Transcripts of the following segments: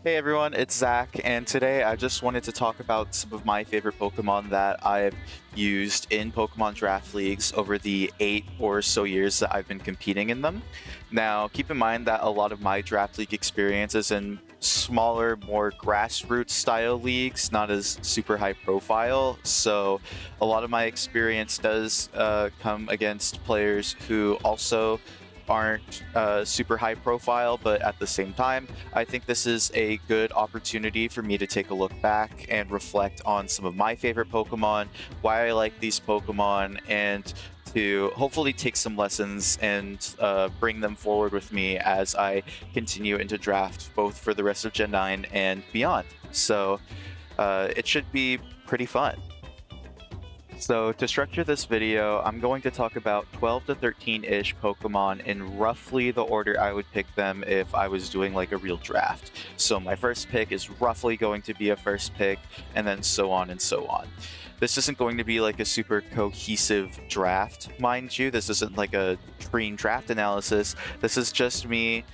Hey everyone, it's Zach, and today I just wanted to talk about some of my favorite Pokemon that I've used in Pokemon Draft Leagues over the 8 or so years that I've been competing in them. Now, keep in mind that a lot of my Draft League experience is in smaller, more grassroots style leagues, not as super high profile, so a lot of my experience does come against players who also aren't super high profile, but at the same time, I think this is a good opportunity for me to take a look back and reflect on some of my favorite Pokemon, why I like these Pokemon, and to hopefully take some lessons and bring them forward with me as I continue into draft, both for the rest of Gen 9 and beyond. So it should be pretty fun. So to structure this video, I'm going to talk about 12 to 13-ish Pokemon in roughly the order I would pick them if I was doing like a real draft. So my first pick is roughly going to be a first pick, and then so on and so on. This isn't going to be like a super cohesive draft, mind you. This isn't like a screen draft analysis. This is just me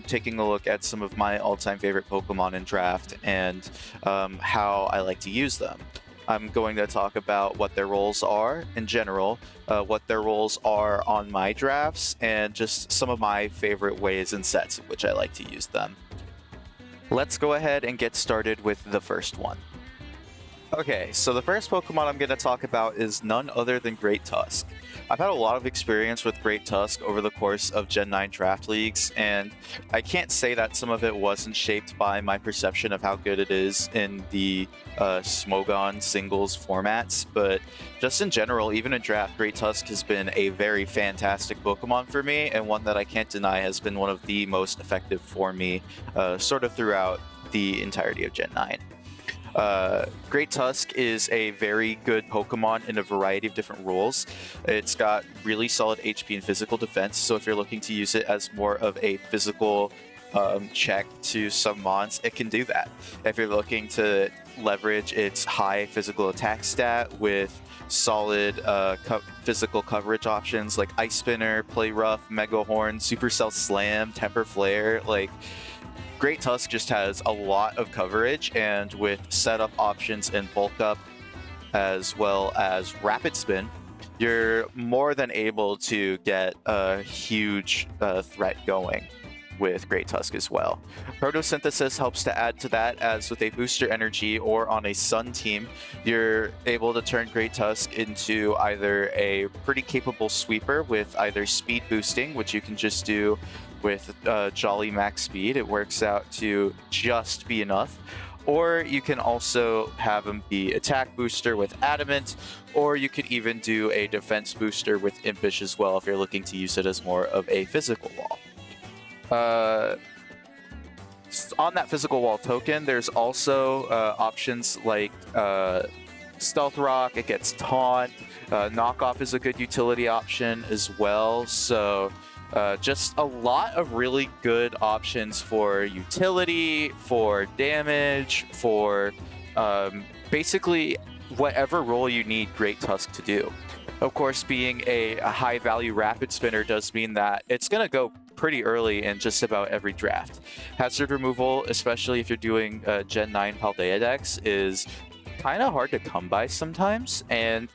taking a look at some of my all-time favorite Pokemon in draft and how I like to use them. I'm going to talk about what their roles are in general, what their roles are on my drafts, and just some of my favorite ways and sets in which I like to use them. Let's go ahead and get started with the first one. Okay, so the first Pokemon I'm going to talk about is none other than Great Tusk. I've had a lot of experience with Great Tusk over the course of Gen 9 draft leagues, and I can't say that some of it wasn't shaped by my perception of how good it is in the Smogon singles formats, but just in general, even in draft, Great Tusk has been a very fantastic Pokemon for me, and one that I can't deny has been one of the most effective for me sort of throughout the entirety of Gen 9. Great Tusk is a very good Pokemon in a variety of different roles. It's got really solid HP and physical defense, so if you're looking to use it as more of a physical check to some mons, it can do that. If you're looking to leverage its high physical attack stat with solid physical coverage options like Ice Spinner, Play Rough, Mega Horn, Supercell Slam, Temper Flare, like Great Tusk just has a lot of coverage, and with setup options and bulk up as well as rapid spin, you're more than able to get a huge threat going with Great Tusk as well. Photosynthesis helps to add to that, as with a booster energy or on a Sun team, you're able to turn Great Tusk into either a pretty capable sweeper with either speed boosting, which you can just do with Jolly Max Speed. It works out to just be enough. Or you can also have him be attack booster with Adamant, or you could even do a defense booster with Impish as well if you're looking to use it as more of a physical wall. On that physical wall token, there's also options like Stealth Rock, it gets Taunt, Knockoff is a good utility option as well, so just a lot of really good options for utility, for damage, for basically whatever role you need Great Tusk to do. Of course, being a high-value rapid spinner does mean that it's going to go pretty early in just about every draft. Hazard removal, especially if you're doing Gen 9 Paldea decks, is kind of hard to come by sometimes, and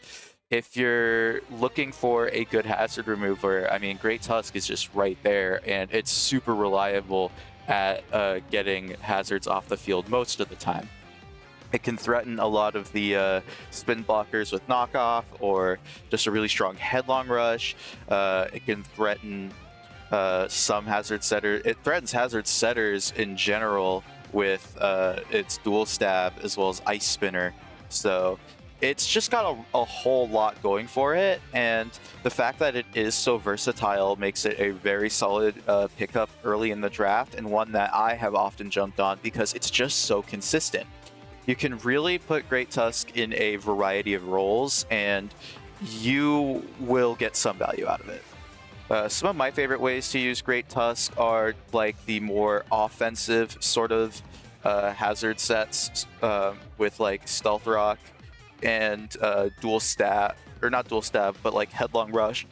if you're looking for a good hazard remover, I mean, Great Tusk is just right there, and it's super reliable at getting hazards off the field most of the time. It can threaten a lot of the spin blockers with Knockoff, or just a really strong Headlong Rush. It can threaten some hazard setters. It threatens hazard setters in general with its Dual Stab as well as Ice Spinner. So it's just got a whole lot going for it, and the fact that it is so versatile makes it a very solid pickup early in the draft, and one that I have often jumped on because it's just so consistent. You can really put Great Tusk in a variety of roles, and you will get some value out of it. Some of my favorite ways to use Great Tusk are like the more offensive sort of hazard sets with like Stealth Rock and Dual Stab, or not Dual Stab, but like Headlong Rush.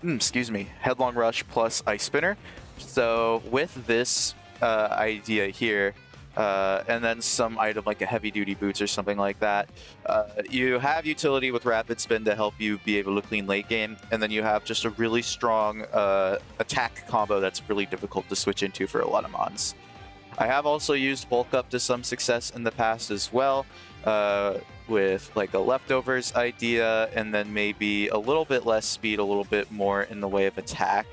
Excuse me, Headlong Rush plus Ice Spinner. So with this idea here, and then some item like a heavy duty boots or something like that. You have utility with rapid spin to help you be able to clean late game, and then you have just a really strong attack combo that's really difficult to switch into for a lot of mons. I have also used bulk up to some success in the past as well, with like a leftovers idea, and then maybe a little bit less speed, a little bit more in the way of attack.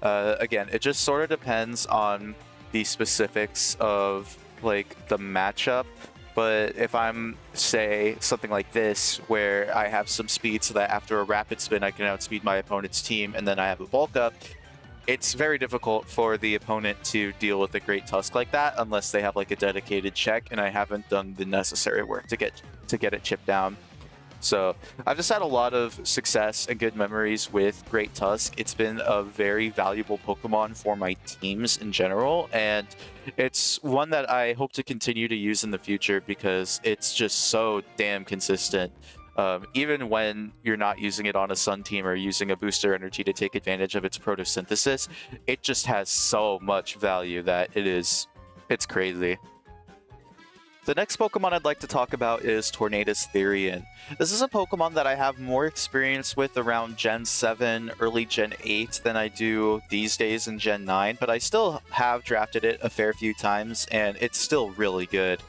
Again, it just sort of depends on the specifics of like the matchup. But if I'm, say, something like this, where I have some speed so that after a rapid spin I can outspeed my opponent's team, and then I have a bulk up, it's very difficult for the opponent to deal with a Great Tusk like that unless they have like a dedicated check, and I haven't done the necessary work to get it chipped down. So I've just had a lot of success and good memories with Great Tusk. It's been a very valuable Pokemon for my teams in general, and it's one that I hope to continue to use in the future because it's just so damn consistent. Even when you're not using it on a Sun team or using a booster energy to take advantage of its photosynthesis, it just has so much value that it's crazy. The next Pokemon I'd like to talk about is Tornadus Therian. This is a Pokemon that I have more experience with around Gen 7, early Gen 8 than I do these days in Gen 9, but I still have drafted it a fair few times, and it's still really good.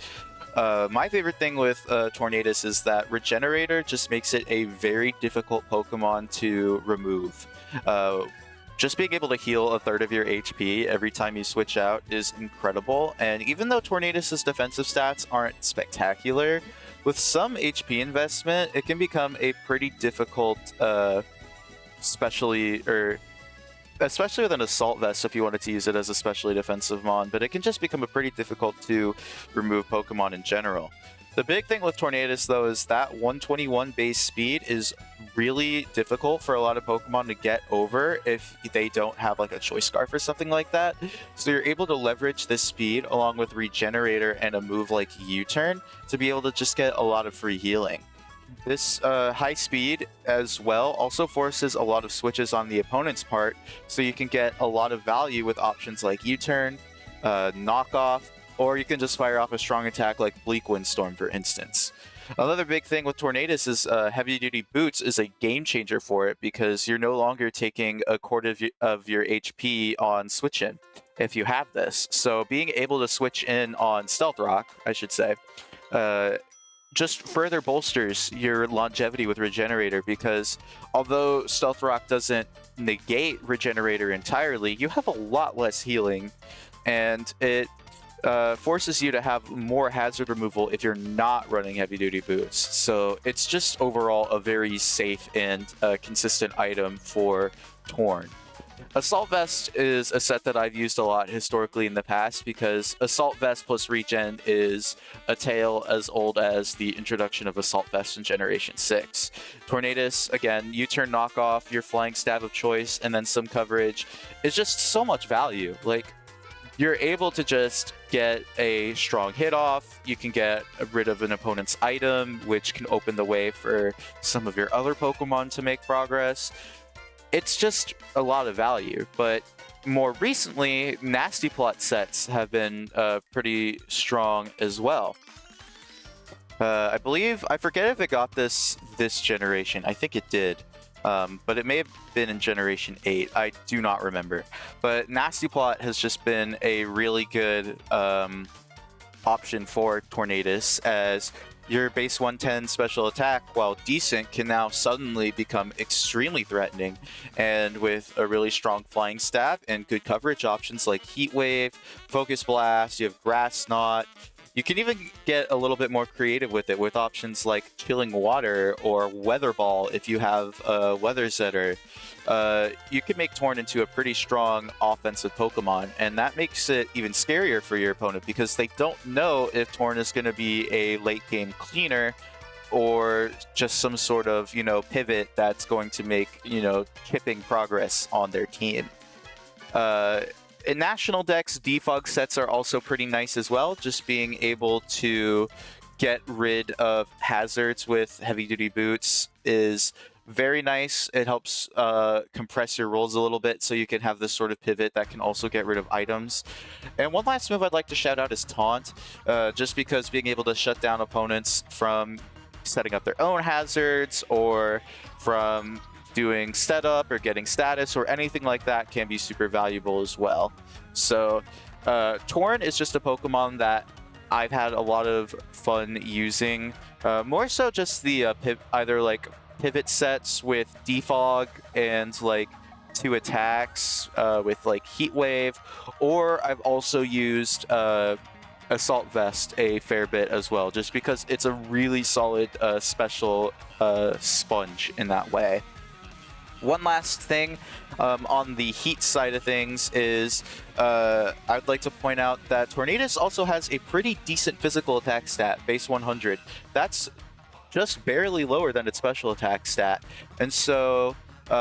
My favorite thing with Tornadus is that Regenerator just makes it a very difficult Pokemon to remove. Just being able to heal a third of your HP every time you switch out is incredible, and even though Tornadus' defensive stats aren't spectacular, with some HP investment, it can become a pretty difficult, especially with an Assault Vest if you wanted to use it as a specially defensive mon, but it can just become a pretty difficult to remove Pokemon in general. The big thing with Tornadus, though, is that 121 base speed is really difficult for a lot of Pokemon to get over if they don't have like a Choice Scarf or something like that. So you're able to leverage this speed along with Regenerator and a move like U-Turn to be able to just get a lot of free healing. This high speed as well also forces a lot of switches on the opponent's part, so you can get a lot of value with options like U-Turn, Knockoff, or you can just fire off a strong attack like Bleak Windstorm, for instance. Another big thing with Tornadus is Heavy Duty Boots is a game changer for it because you're no longer taking a quarter of your HP on switch in if you have this. So being able to switch in on Stealth Rock, I should say, just further bolsters your longevity with Regenerator, because although Stealth Rock doesn't negate Regenerator entirely, you have a lot less healing, and it forces you to have more hazard removal if you're not running Heavy Duty Boots. So it's just overall a very safe and consistent item for Torn. Assault Vest is a set that I've used a lot historically in the past because Assault Vest plus Regen is a tale as old as the introduction of Assault Vest in Generation 6. Tornadus, again, U-Turn Knockoff, your Flying Stab of choice, and then some coverage is just so much value. Like, you're able to just get a strong hit off, you can get rid of an opponent's item, which can open the way for some of your other Pokemon to make progress. It's just a lot of value, but more recently, Nasty Plot sets have been pretty strong as well. I believe, I forget if it got this generation. I think it did, but it may have been in Generation 8. I do not remember. But Nasty Plot has just been a really good option for Tornadus, as your base 110 special attack, while decent, can now suddenly become extremely threatening. And with a really strong Flying Stab and good coverage options like Heat Wave, Focus Blast, you have Grass Knot. You can even get a little bit more creative with it with options like Chilling Water or Weather Ball if you have a Weather Setter. You can make Torn into a pretty strong offensive Pokemon, and that makes it even scarier for your opponent because they don't know if Torn is going to be a late game cleaner or just some sort of, pivot that's going to make, chipping progress on their team. In National Decks, defog sets are also pretty nice as well. Just being able to get rid of hazards with Heavy Duty Boots is Very nice. It helps compress your rolls a little bit so you can have this sort of pivot that can also get rid of items. And one last move I'd like to shout out is Taunt, just because being able to shut down opponents from setting up their own hazards or from doing setup or getting status or anything like that can be super valuable as well. So Torn is just a Pokemon that I've had a lot of fun using. More so just the either like pivot sets with Defog and like 2 attacks with like Heat Wave, or I've also used Assault Vest a fair bit as well, just because it's a really solid special sponge in that way. One last thing on the heat side of things is I'd like to point out that Tornadus also has a pretty decent physical attack stat, base 100. That's just barely lower than its special attack stat. And so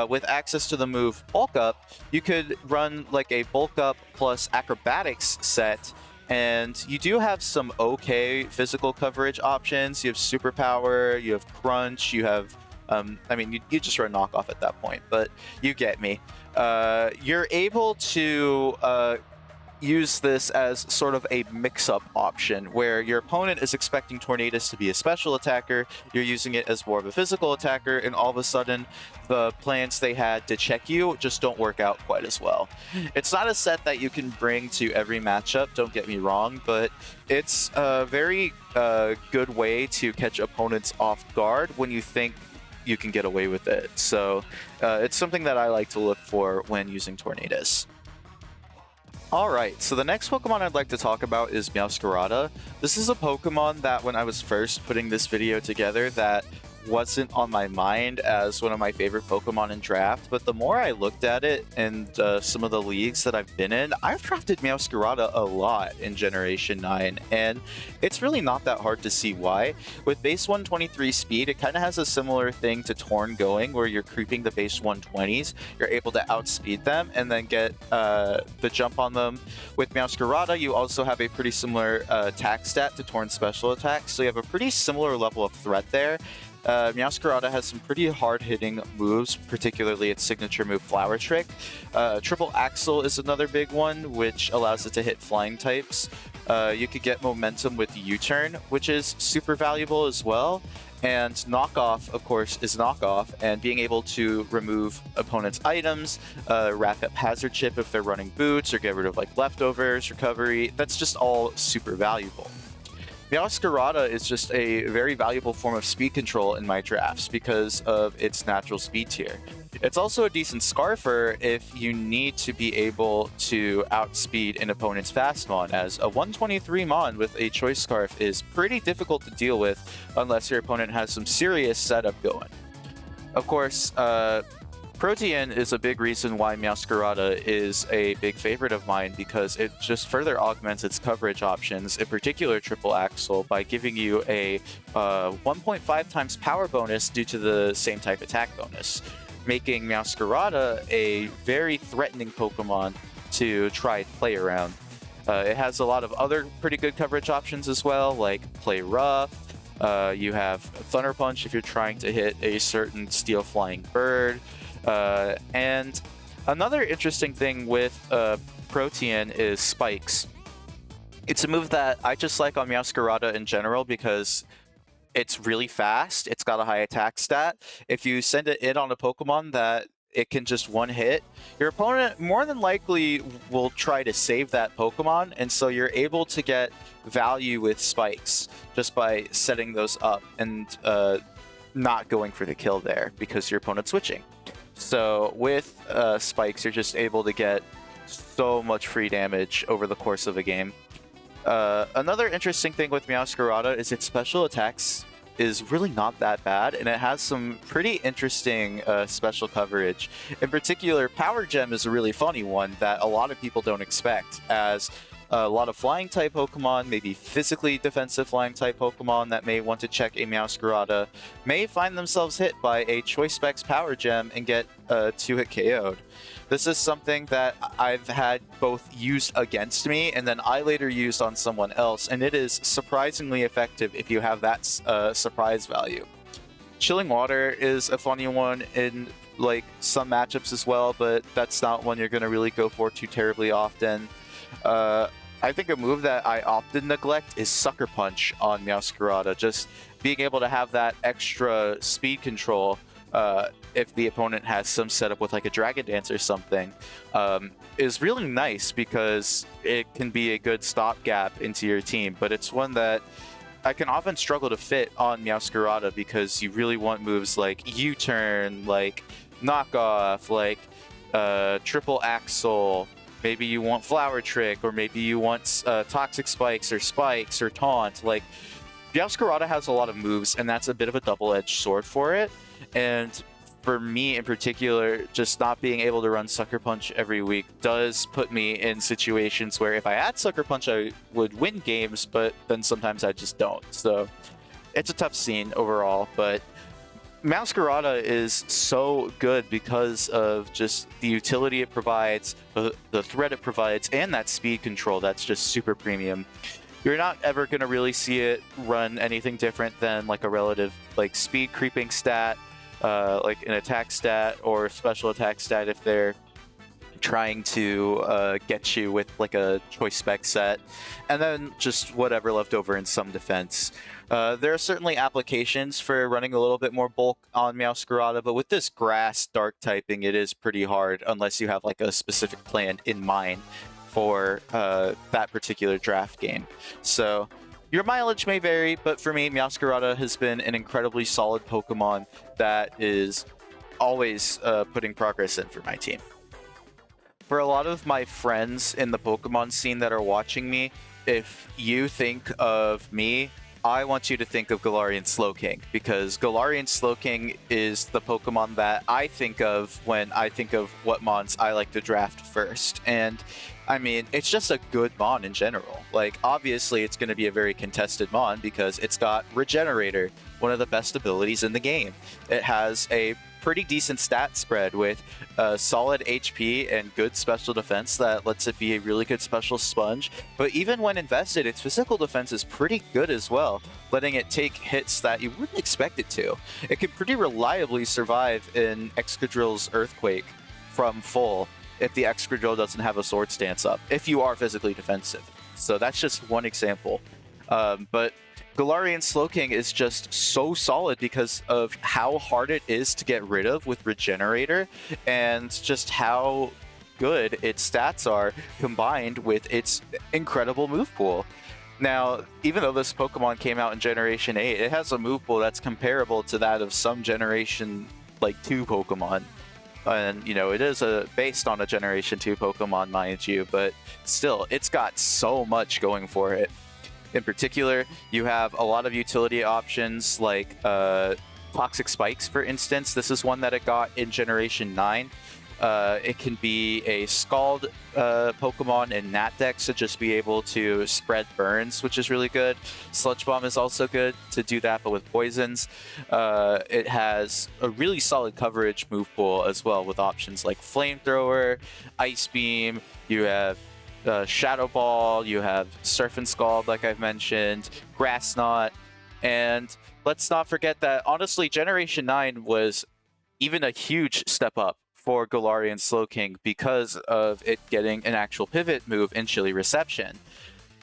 with access to the move Bulk Up, you could run like a Bulk Up plus Acrobatics set, and you do have some okay physical coverage options. You have Superpower, you have Crunch, you have I mean, you just run knockoff at that point, but you get me. You're able to use this as sort of a mix-up option where your opponent is expecting Tornadus to be a special attacker, you're using it as more of a physical attacker, and all of a sudden the plans they had to check you just don't work out quite as well. It's not a set that you can bring to every matchup, don't get me wrong, but it's a very good way to catch opponents off guard when you think you can get away with it. So it's something that I like to look for when using Tornadus. Alright, so the next Pokemon I'd like to talk about is Meowscarada. This is a Pokemon that when I was first putting this video together that wasn't on my mind as one of my favorite Pokemon in draft, but the more I looked at it and some of the leagues that I've been in, I've drafted Meowscarada a lot in Generation 9, and it's really not that hard to see why. With base 123 speed, it kind of has a similar thing to Torn going, where you're creeping the base 120s, you're able to outspeed them and then get the jump on them. With Meowscarada, you also have a pretty similar attack stat to Torn's special attack, so you have a pretty similar level of threat there. Meowscarada has some pretty hard-hitting moves, particularly its signature move Flower Trick. Triple Axle is another big one, which allows it to hit flying types. You could get momentum with U-Turn, which is super valuable as well. And Knockoff, of course, is Knockoff, and being able to remove opponents' items, rack up Hazard Chip if they're running boots, or get rid of like leftovers, recovery, that's just all super valuable. Meowscarada is just a very valuable form of speed control in my drafts because of its natural speed tier. It's also a decent Scarfer if you need to be able to outspeed an opponent's Fastmon, as a 123 Mon with a Choice Scarf is pretty difficult to deal with unless your opponent has some serious setup going. Of course, Protean is a big reason why Meowscarada is a big favorite of mine, because it just further augments its coverage options, in particular Triple Axle, by giving you a 1.5 times power bonus due to the same type attack bonus, making Meowscarada a very threatening Pokemon to try and play around. It has a lot of other pretty good coverage options as well, like Play Rough. You have Thunder Punch if you're trying to hit a certain Steel Flying Bird. And another interesting thing with Protean is Spikes. It's a move that I just like on Meowscarada in general because it's really fast, it's got a high attack stat. If you send it in on a Pokemon that it can just one hit, your opponent more than likely will try to save that Pokemon, and so you're able to get value with Spikes just by setting those up and not going for the kill there because your opponent's switching. So with Spikes, you're just able to get so much free damage over the course of a game. Another interesting thing with Meowscarada is its special attacks is really not that bad, and it has some pretty interesting special coverage. In particular, Power Gem is a really funny one that a lot of people don't expect, as a lot of flying type Pokemon, maybe physically defensive flying type Pokemon that may want to check a Meowscarada, may find themselves hit by a Choice Specs Power Gem and get 2-hit KO'd. This is something that I've had both used against me and then I later used on someone else, and it is surprisingly effective if you have that surprise value. Chilling Water is a funny one in like some matchups as well, but that's not one you're going to really go for too terribly often. I think a move that I often neglect is Sucker Punch on Meowscarada. Just being able to have that extra speed control if the opponent has some setup with like a Dragon Dance or something is really nice because it can be a good stopgap into your team, but it's one that I can often struggle to fit on Meowscarada because you really want moves like U-turn, like knockoff, like triple axle. Maybe you want Flower Trick, or maybe you want Toxic Spikes or Taunt. Like, Meowscarada has a lot of moves, and that's a bit of a double-edged sword for it. And for me in particular, just not being able to run Sucker Punch every week does put me in situations where if I had Sucker Punch, I would win games, but then sometimes I just don't. So it's a tough scene overall, but Meowscarada is so good because of just the utility it provides, the threat it provides, and that speed control that's just super premium. You're not ever going to really see it run anything different than like a relative like speed creeping stat, like an attack stat or special attack stat if they're trying to get you with like a choice spec set, and then just whatever left over in some defense. There are certainly applications for running a little bit more bulk on Meowscarada, but with this grass dark typing, it is pretty hard unless you have like a specific plan in mind for that particular draft game. So your mileage may vary, but for me, Meowscarada has been an incredibly solid Pokemon that is always putting progress in for my team. For a lot of my friends in the Pokemon scene that are watching me, if you think of me, I want you to think of Galarian Slowking, because Galarian Slowking is the Pokemon that I think of when I think of what mons I like to draft first. And I mean, it's just a good mon in general. Like, obviously, it's going to be a very contested mon because it's got Regenerator, one of the best abilities in the game. It has a pretty decent stat spread with solid HP and good special defense that lets it be a really good special sponge. But even when invested, its physical defense is pretty good as well, letting it take hits that you wouldn't expect it to. It can pretty reliably survive in Excadrill's Earthquake from full if the Excadrill doesn't have a Sword Stance up, if you are physically defensive. So that's just one example. But Galarian Slowking is just so solid because of how hard it is to get rid of with Regenerator, and just how good its stats are combined with its incredible move pool. Now, even though this Pokemon came out in Generation 8, it has a move pool that's comparable to that of some Generation 2 Pokemon. And, you know, it is based on a Generation 2 Pokemon, mind you, but still, it's got so much going for it. In particular, you have a lot of utility options like Toxic Spikes, for instance. This is one that it got in Generation 9. It can be a Scald Pokemon in Nat Dex to just be able to spread burns, which is really good. Sludge Bomb is also good to do that, but with poisons. It has a really solid coverage move pool as well, with options like Flamethrower, Ice Beam. You have Shadow Ball, you have Surf and Scald, like I've mentioned, Grass Knot, and let's not forget that, honestly, Generation 9 was even a huge step up for Galarian Slowking because of it getting an actual pivot move in Chilly Reception.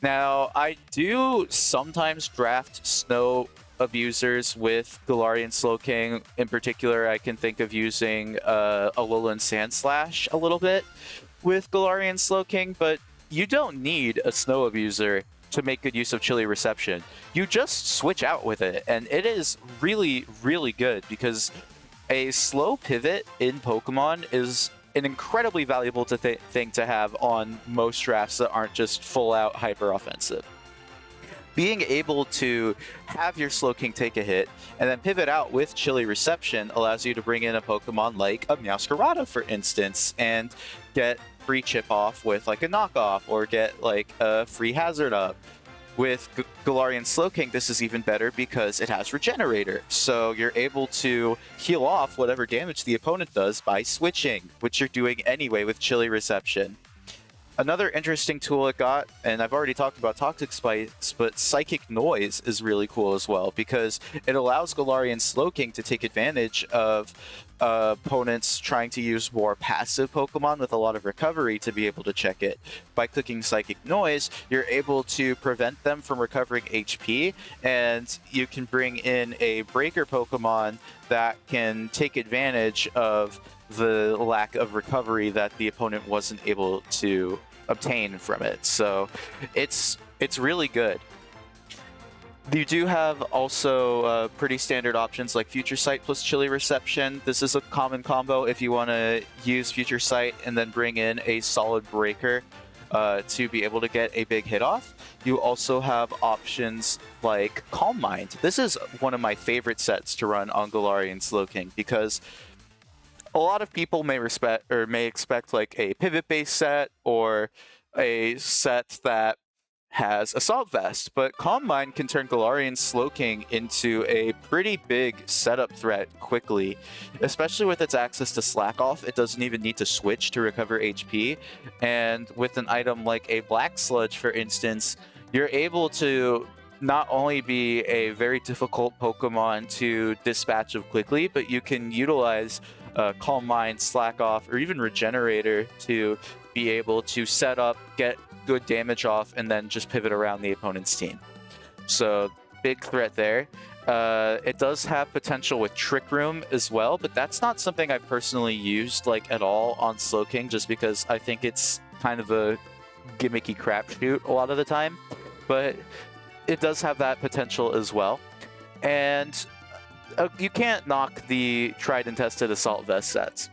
Now, I do sometimes draft Snow Abusers with Galarian Slowking. In particular, I can think of using Alolan Sandslash a little bit with Galarian Slowking, but you don't need a Snow Abuser to make good use of Chilly Reception. You just switch out with it, and it is really, really good because a slow pivot in Pokemon is an incredibly valuable thing to have on most drafts that aren't just full-out hyper-offensive. Being able to have your Slowking take a hit and then pivot out with Chilly Reception allows you to bring in a Pokemon like a Meowscarada, for instance, and get free chip off with like a knockoff, or get like a free hazard up. With Galarian Slowking, this is even better because it has Regenerator, so you're able to heal off whatever damage the opponent does by switching, which you're doing anyway with Chilly Reception. Another interesting tool it got, and I've already talked about Toxic Spice, but Psychic Noise is really cool as well, because it allows Galarian Slowking to take advantage of opponents trying to use more passive Pokemon with a lot of recovery to be able to check it. By clicking Psychic Noise, you're able to prevent them from recovering HP, and you can bring in a Breaker Pokemon that can take advantage of the lack of recovery that the opponent wasn't able to obtain from it. So it's really good. You do have also pretty standard options like Future Sight plus Chilly Reception. This is a common combo if you want to use Future Sight and then bring in a solid breaker to be able to get a big hit off. You also have options like Calm Mind. This is one of my favorite sets to run on Galarian Slowking, because a lot of people may expect like a pivot-based set or a set that has Assault Vest, but Calm Mind can turn Galarian Slowking into a pretty big setup threat quickly, especially with its access to Slack Off. It doesn't even need to switch to recover HP, and with an item like a Black Sludge, for instance, you're able to not only be a very difficult Pokemon to dispatch of quickly, but you can utilize Calm Mind, Slack Off, or even Regenerator to be able to set up, get good damage off, and then just pivot around the opponent's team. So big threat there. It does have potential with Trick Room as well, but that's not something I've personally used like at all on Slowking, just because I think it's kind of a gimmicky crapshoot a lot of the time. But it does have that potential as well. And you can't knock the tried and tested Assault Vest sets.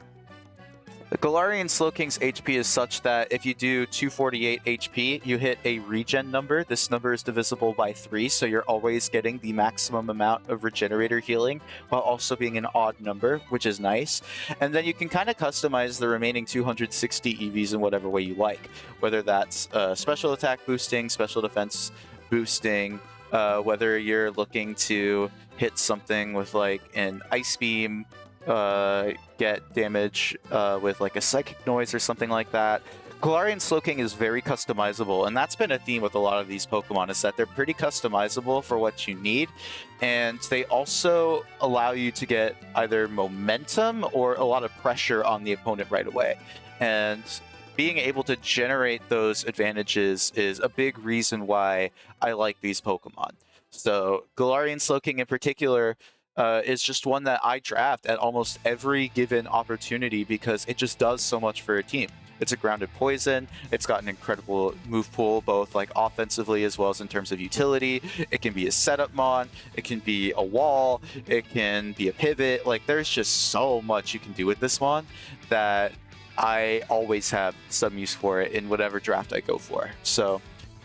The Galarian Slowking's HP is such that if you do 248 HP, you hit a regen number. This number is divisible by 3, so you're always getting the maximum amount of Regenerator healing while also being an odd number, which is nice. And then you can kind of customize the remaining 260 EVs in whatever way you like, whether that's special attack boosting, special defense boosting, whether you're looking to hit something with like an Ice Beam, get damage with like a Psychic Noise or something like that. Galarian Slowking is very customizable, and that's been a theme with a lot of these Pokemon, is that they're pretty customizable for what you need, and they also allow you to get either momentum or a lot of pressure on the opponent right away. And being able to generate those advantages is a big reason why I like these Pokemon. So Galarian Slowking in particular is just one that I draft at almost every given opportunity because it just does so much for a team. It's a grounded poison. It's got an incredible move pool, both like offensively as well as in terms of utility. It can be a setup mon. It can be a wall. It can be a pivot. Like, there's just so much you can do with this one that I always have some use for it in whatever draft I go for. So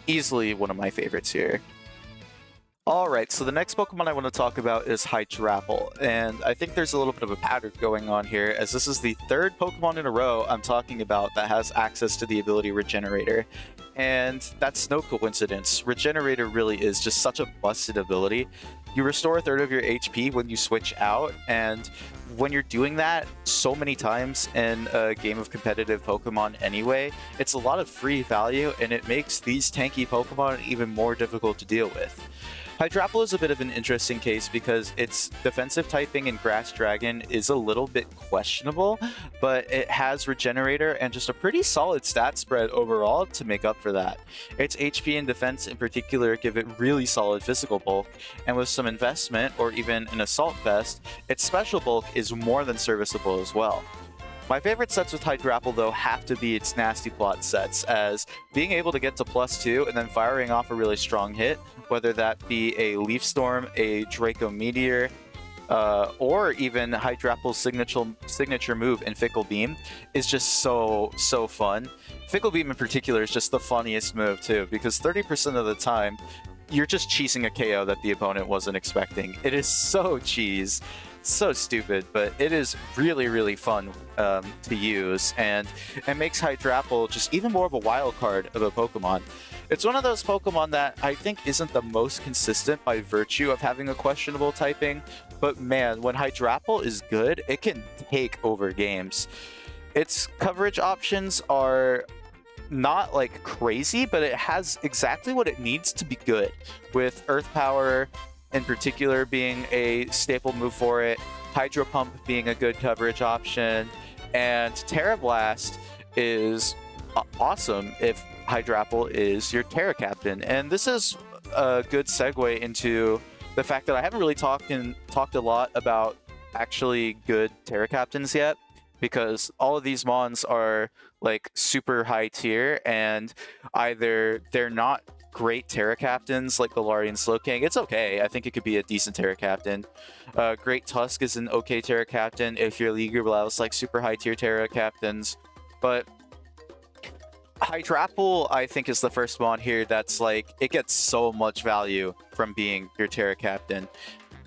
easily one of my favorites here. Alright, so the next Pokemon I want to talk about is Hydrapple, and I think there's a little bit of a pattern going on here, as this is the third Pokemon in a row I'm talking about that has access to the ability Regenerator, and that's no coincidence. Regenerator really is just such a busted ability. You restore a third of your HP when you switch out, and when you're doing that so many times in a game of competitive Pokemon anyway, it's a lot of free value, and it makes these tanky Pokemon even more difficult to deal with. Hydrapple is a bit of an interesting case because its defensive typing in Grass Dragon is a little bit questionable, but it has Regenerator and just a pretty solid stat spread overall to make up for that. Its HP and defense in particular give it really solid physical bulk, and with some investment or even an Assault Vest, its special bulk is more than serviceable as well. My favorite sets with Hydrapple, though, have to be its Nasty Plot sets, as being able to get to +2 and then firing off a really strong hit, whether that be a Leaf Storm, a Draco Meteor, or even Hydrapple's signature move in Fickle Beam, is just so fun. Fickle Beam in particular is just the funniest move, too, because 30% of the time, you're just cheesing a KO that the opponent wasn't expecting. It is so cheese. So stupid, but it is really fun to use, and it makes Hydrapple just even more of a wild card of a Pokemon. It's one of those Pokemon that I think isn't the most consistent by virtue of having a questionable typing, but man, when Hydrapple is good, it can take over games. Its coverage options are not like crazy, but it has exactly what it needs to be good, with Earth Power in particular being a staple move for it, Hydro Pump being a good coverage option, and Terra Blast is awesome if Hydrapple is your Terra Captain. And this is a good segue into the fact that I haven't really talked a lot about actually good Terra Captains yet, because all of these mons are like super high tier, and either they're not great Terra Captains like Galarian Slowking. It's okay. I think it could be a decent Terra Captain. Great Tusk is an okay Terra Captain if your league allows like super high tier Terra Captains. But Hydrapple, I think, is the first mon here that's like, it gets so much value from being your Terra Captain,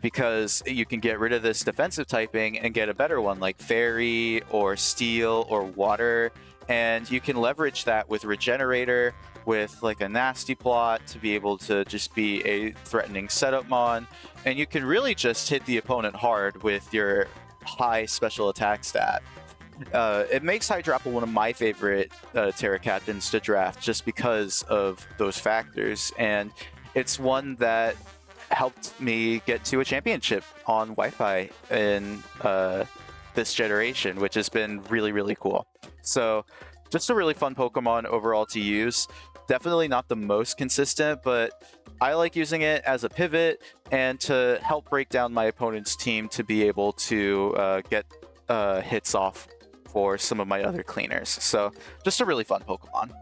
because you can get rid of this defensive typing and get a better one like Fairy or Steel or Water, and you can leverage that with Regenerator, with like a Nasty Plot to be able to just be a threatening setup mon, and you can really just hit the opponent hard with your high special attack stat. It makes Hydrapple one of my favorite Terra Captains to draft just because of those factors, and it's one that helped me get to a championship on Wi-Fi in this generation, which has been really, really cool. So just a really fun Pokemon overall to use. Definitely not the most consistent, but I like using it as a pivot and to help break down my opponent's team to be able to get hits off for some of my other cleaners. So just a really fun Pokemon.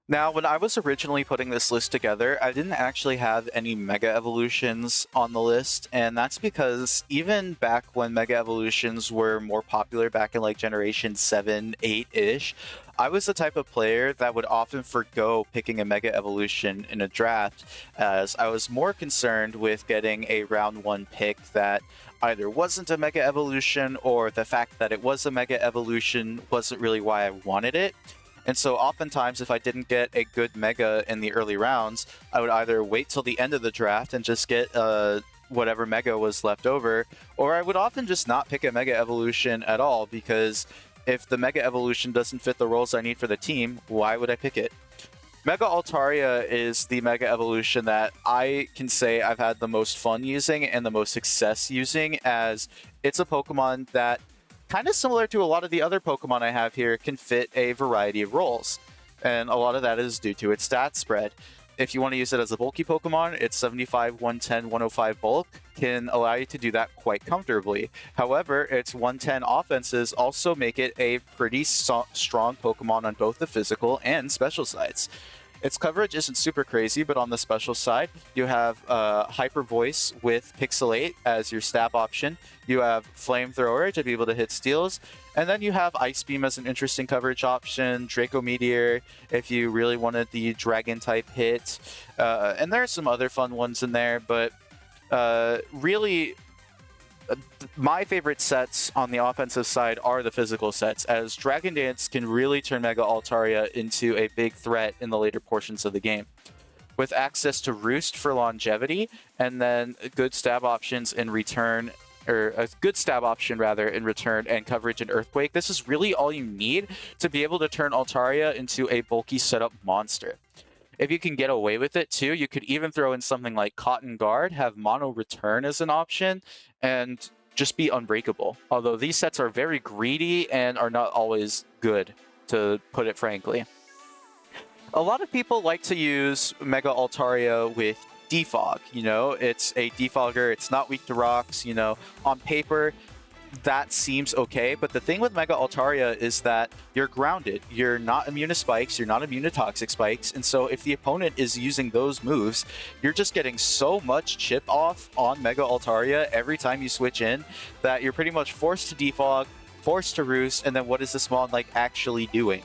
Now, when I was originally putting this list together, I didn't actually have any Mega Evolutions on the list, and that's because even back when Mega Evolutions were more popular back in like Generation 7, 8-ish, I was the type of player that would often forgo picking a Mega Evolution in a draft, as I was more concerned with getting a round 1 pick that either wasn't a Mega Evolution, or the fact that it was a Mega Evolution wasn't really why I wanted it. And so oftentimes, if I didn't get a good Mega in the early rounds, I would either wait till the end of the draft and just get whatever Mega was left over, or I would often just not pick a Mega Evolution at all, because if the Mega Evolution doesn't fit the roles I need for the team, why would I pick it? Mega Altaria is the Mega Evolution that I can say I've had the most fun using and the most success using, as it's a Pokemon that, kind of similar to a lot of the other Pokemon I have here, can fit a variety of roles. And a lot of that is due to its stat spread. If you want to use it as a bulky Pokemon, its 75, 110, 105 bulk can allow you to do that quite comfortably. However, its 110 offenses also make it a pretty strong Pokemon on both the physical and special sides. Its coverage isn't super crazy, but on the special side, you have Hyper Voice with Pixelate as your stab option. You have Flamethrower to be able to hit steals. And then you have Ice Beam as an interesting coverage option, Draco Meteor if you really wanted the Dragon-type hit. And there are some other fun ones in there, but really, my favorite sets on the offensive side are the physical sets, as Dragon Dance can really turn Mega Altaria into a big threat in the later portions of the game. With access to Roost for longevity, and then good stab options in return, or a good stab option rather in return, and coverage in Earthquake, this is really all you need to be able to turn Altaria into a bulky setup monster. If you can get away with it too, you could even throw in something like Cotton Guard, have Mono Return as an option, and just be unbreakable. Although these sets are very greedy and are not always good, to put it frankly. A lot of people like to use Mega Altaria with Defog. You know, it's a defogger, it's not weak to rocks, you know, on paper that seems okay, but the thing with Mega Altaria is that you're grounded. You're not immune to spikes, you're not immune to toxic spikes, and so if the opponent is using those moves, you're just getting so much chip off on Mega Altaria every time you switch in that you're pretty much forced to defog, forced to roost, and then what is this mon like actually doing?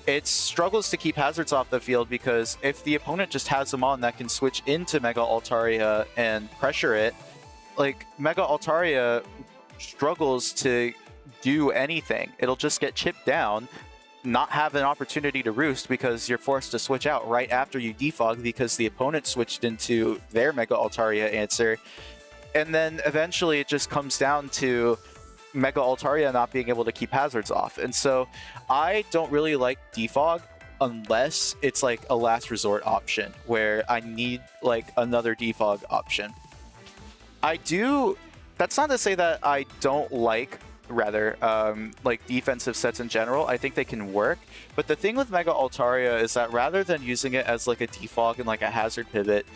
It struggles to keep hazards off the field, because if the opponent just has them on that can switch into Mega Altaria and pressure it, like Mega Altaria struggles to do anything. It'll just get chipped down, not have an opportunity to roost because you're forced to switch out right after you defog because the opponent switched into their Mega Altaria answer. And then eventually it just comes down to Mega Altaria not being able to keep hazards off. And so I don't really like Defog unless it's like a last resort option where I need like another defog option. That's not to say that I don't like like defensive sets in general. I think they can work, but the thing with Mega Altaria is that rather than using it as like a defog and like a hazard pivot,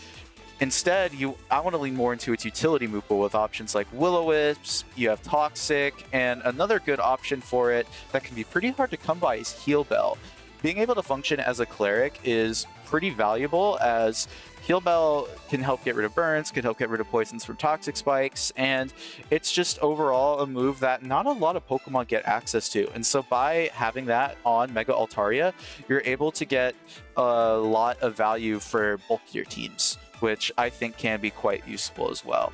instead I want to lean more into its utility move pool with options like Will-O-Wisps, you have Toxic, and another good option for it that can be pretty hard to come by is Heal Bell. Being able to function as a cleric is pretty valuable, as Heal Bell can help get rid of burns, can help get rid of poisons from toxic spikes, and it's just overall a move that not a lot of Pokemon get access to. And so by having that on Mega Altaria, you're able to get a lot of value for bulkier teams, which I think can be quite useful as well.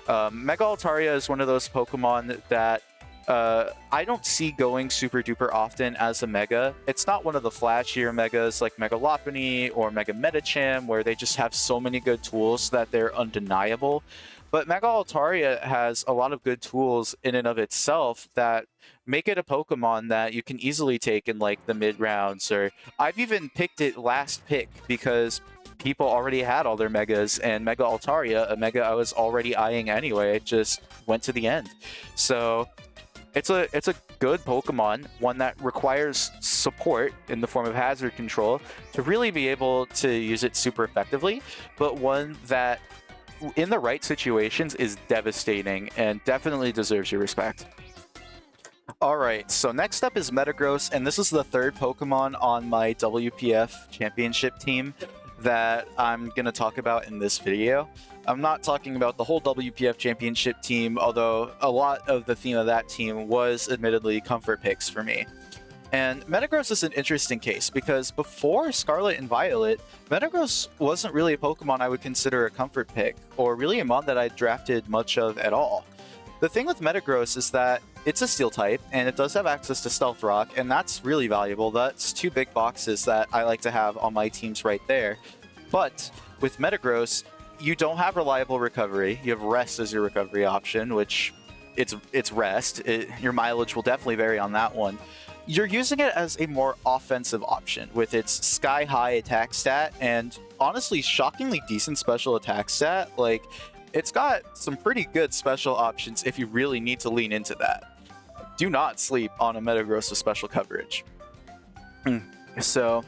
Mega Altaria is one of those Pokemon that I don't see going super duper often as a Mega. It's not one of the flashier Megas like Mega Lopunny or Mega Medicham, where they just have so many good tools that they're undeniable. But Mega Altaria has a lot of good tools in and of itself that make it a Pokemon that you can easily take in like the mid rounds, or I've even picked it last pick because people already had all their Megas, and Mega Altaria, a Mega I was already eyeing anyway, just went to the end. So it's a good Pokemon, one that requires support in the form of hazard control to really be able to use it super effectively, but one that in the right situations is devastating and definitely deserves your respect. Alright, so next up is Metagross, and this is the third Pokemon on my WPF championship team that I'm going to talk about in this video. I'm not talking about the whole WPF championship team, although a lot of the theme of that team was admittedly comfort picks for me. And Metagross is an interesting case because before Scarlet and Violet, Metagross wasn't really a Pokemon I would consider a comfort pick, or really a mon that I drafted much of at all. The thing with Metagross is that it's a Steel type, and it does have access to Stealth Rock, and that's really valuable. That's two big boxes that I like to have on my teams right there. But with Metagross, you don't have reliable recovery. You have Rest as your recovery option, which it's Rest. Your mileage will definitely vary on that one. You're using it as a more offensive option with its sky-high attack stat and honestly shockingly decent special attack stat. Like, it's got some pretty good special options if you really need to lean into that. Do not sleep on a Metagross with special coverage. So,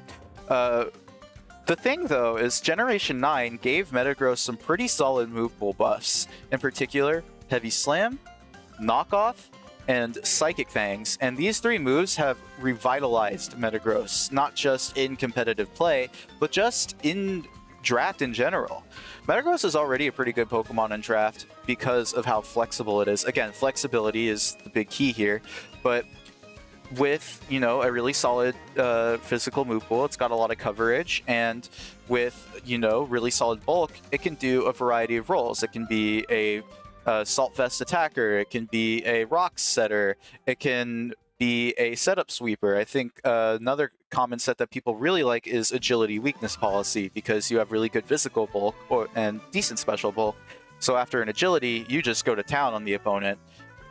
the thing, though, is Generation 9 gave Metagross some pretty solid move pool buffs. In particular, Heavy Slam, Knockoff, and Psychic Fangs. And these three moves have revitalized Metagross, not just in competitive play, but just in draft in general. Metagross is already a pretty good Pokemon in draft because of how flexible it is. Again, flexibility is the big key here, but with, you know, a really solid physical move pool, it's got a lot of coverage, and with, you know, really solid bulk, it can do a variety of roles. It can be a Salt Vest attacker, it can be a rock setter, it can be a setup sweeper. I think another common set that people really like is Agility Weakness Policy, because you have really good physical bulk and decent special bulk. So after an Agility, you just go to town on the opponent.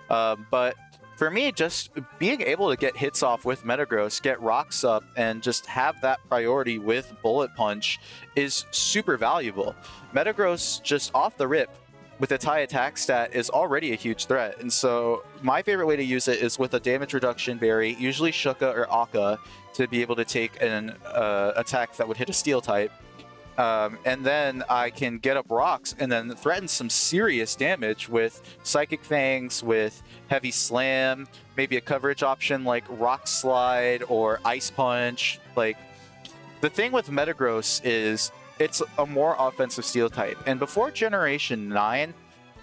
But for me, just being able to get hits off with Metagross, get rocks up, and just have that priority with Bullet Punch is super valuable. Metagross, just off the rip, with its high attack stat, is already a huge threat. And so my favorite way to use it is with a damage reduction berry, usually Shuka or Akka, to be able to take an attack that would hit a Steel type. And then I can get up rocks and then threaten some serious damage with Psychic Fangs, with Heavy Slam, maybe a coverage option like Rock Slide or Ice Punch. Like, the thing with Metagross is it's a more offensive Steel type. And before Generation 9,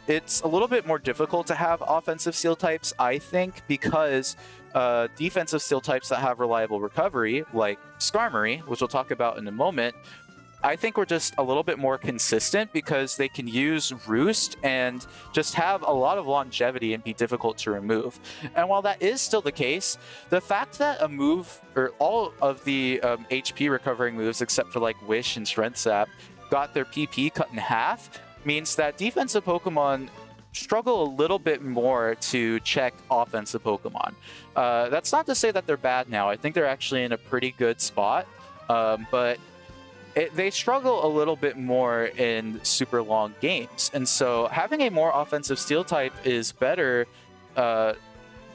it's a little bit more difficult to have offensive Steel types, I think, because defensive Steel types that have reliable recovery, like Skarmory, which we'll talk about in a moment, I think we're just a little bit more consistent because they can use Roost and just have a lot of longevity and be difficult to remove. And while that is still the case, the fact that a move, or all of the HP recovering moves except for like Wish and Strength Sap, got their PP cut in half means that defensive Pokemon struggle a little bit more to check offensive Pokemon. That's not to say that they're bad now. I think they're actually in a pretty good spot, but they struggle a little bit more in super long games. And so having a more offensive Steel type is better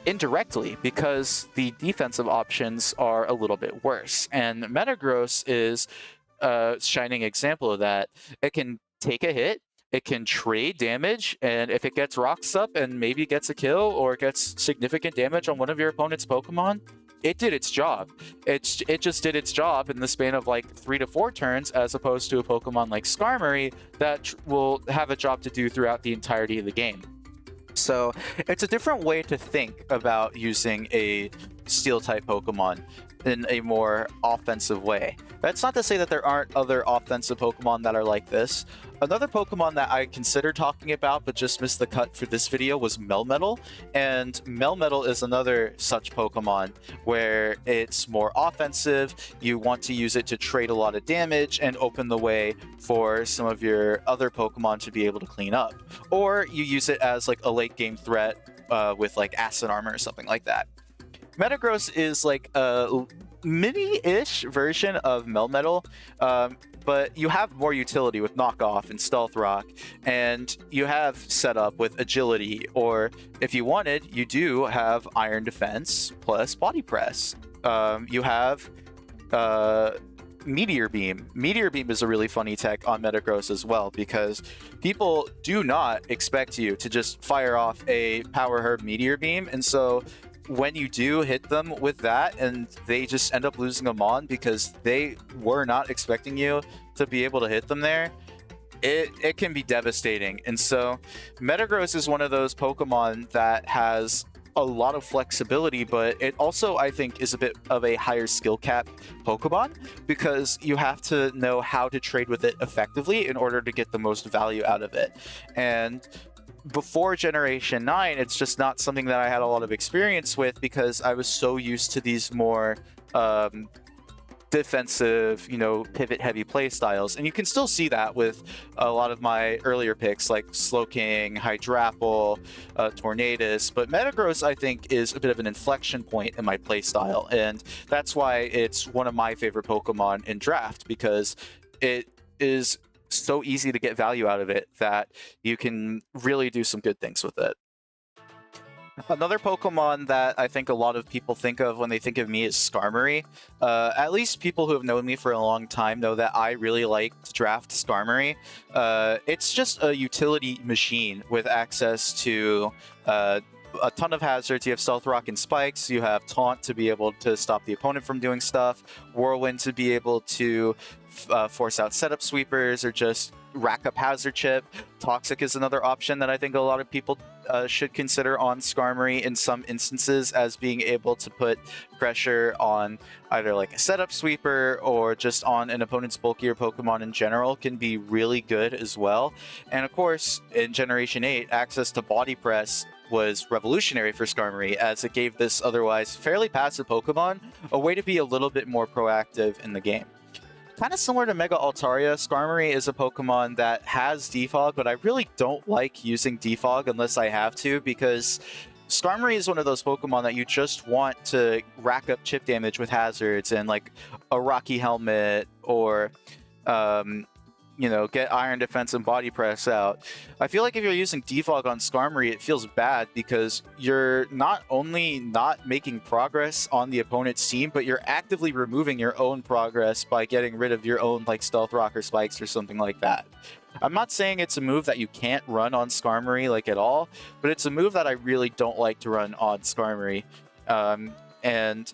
indirectly because the defensive options are a little bit worse. And Metagross is a shining example of that. It can take a hit, it can trade damage, and if it gets rocks up and maybe gets a kill or gets significant damage on one of your opponent's Pokemon, it did its job. It just did its job in the span of like 3 to 4 turns, as opposed to a Pokemon like Skarmory that will have a job to do throughout the entirety of the game. So it's a different way to think about using a Steel-type Pokemon in a more offensive way. That's not to say that there aren't other offensive Pokemon that are like this. Another Pokemon that I considered talking about but just missed the cut for this video was Melmetal, and Melmetal is another such Pokemon where it's more offensive. You want to use it to trade a lot of damage and open the way for some of your other Pokemon to be able to clean up. Or you use it as like a late game threat with like Acid Armor or something like that. Metagross is like a mini-ish version of Melmetal, but you have more utility with Knockoff and Stealth Rock, and you have setup with Agility, or if you wanted, you do have Iron Defense plus Body Press. You have Meteor Beam. Meteor Beam is a really funny tech on Metagross as well, because people do not expect you to just fire off a Power Herb Meteor Beam, and so when you do hit them with that and they just end up losing a Mon because they were not expecting you to be able to hit them there, it can be devastating. And so Metagross is one of those Pokemon that has a lot of flexibility, but it also, I think, is a bit of a higher skill cap Pokemon, because you have to know how to trade with it effectively in order to get the most value out of it. And before Generation 9, it's just not something that I had a lot of experience with, because I was so used to these more defensive, pivot-heavy play styles. And you can still see that with a lot of my earlier picks, like Slowking, Hydrapple, Tornadus. But Metagross, I think, is a bit of an inflection point in my play style. And that's why it's one of my favorite Pokemon in Draft, because it is so easy to get value out of it that you can really do some good things with it. Another Pokemon that I think a lot of people think of when they think of me is Skarmory. At least people who have known me for a long time know that I really like to draft Skarmory. It's just a utility machine with access to a ton of hazards. You have Stealth Rock and Spikes, you have Taunt to be able to stop the opponent from doing stuff, Whirlwind to be able to force out setup sweepers or just rack up Hazard Chip. Toxic is another option that I think a lot of people should consider on Skarmory in some instances, as being able to put pressure on either like a setup sweeper or just on an opponent's bulkier Pokemon in general can be really good as well. And of course, in Generation 8, access to Body Press was revolutionary for Skarmory, as it gave this otherwise fairly passive Pokemon a way to be a little bit more proactive in the game. Kind of similar to Mega Altaria, Skarmory is a Pokemon that has Defog, but I really don't like using Defog unless I have to, because Skarmory is one of those Pokemon that you just want to rack up chip damage with hazards and like a Rocky Helmet, or get Iron Defense and Body Press out. I feel like if you're using Defog on Skarmory, it feels bad, because you're not only not making progress on the opponent's team, but you're actively removing your own progress by getting rid of your own like Stealth Rock or Spikes or something like that. I'm not saying it's a move that you can't run on Skarmory like at all, but it's a move that I really don't like to run on Skarmory. And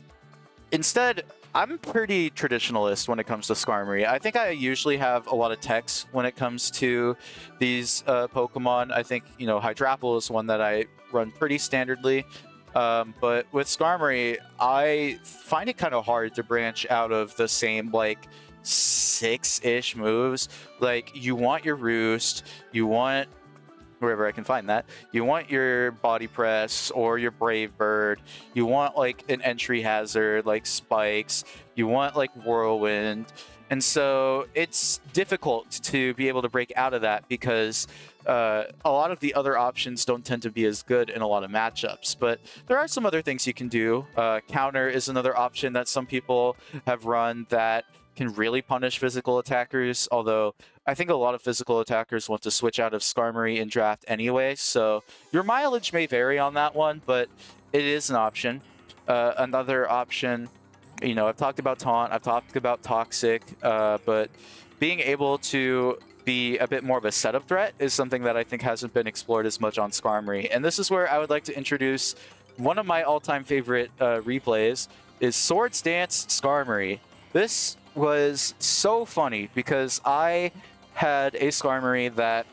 instead, I'm pretty traditionalist when it comes to Skarmory. I think I usually have a lot of techs when it comes to these Pokemon. I think, Hydrapple is one that I run pretty standardly. But with Skarmory, I find it kind of hard to branch out of the same, like, 6-ish moves. Like, you want your Roost, you want wherever I can find that. You want your Body Press or your Brave Bird. You want like an entry hazard like Spikes. You want like Whirlwind. And so it's difficult to be able to break out of that because a lot of the other options don't tend to be as good in a lot of matchups. But there are some other things you can do. Counter is another option that some people have run that can really punish physical attackers, although I think a lot of physical attackers want to switch out of Skarmory in draft anyway, so your mileage may vary on that one, but it is an option. Another option, you know, I've talked about Taunt, I've talked about Toxic, but being able to be a bit more of a setup threat is something that I think hasn't been explored as much on Skarmory, and this is where I would like to introduce one of my all-time favorite replays, is Swords Dance Skarmory. This was so funny because I had a Skarmory that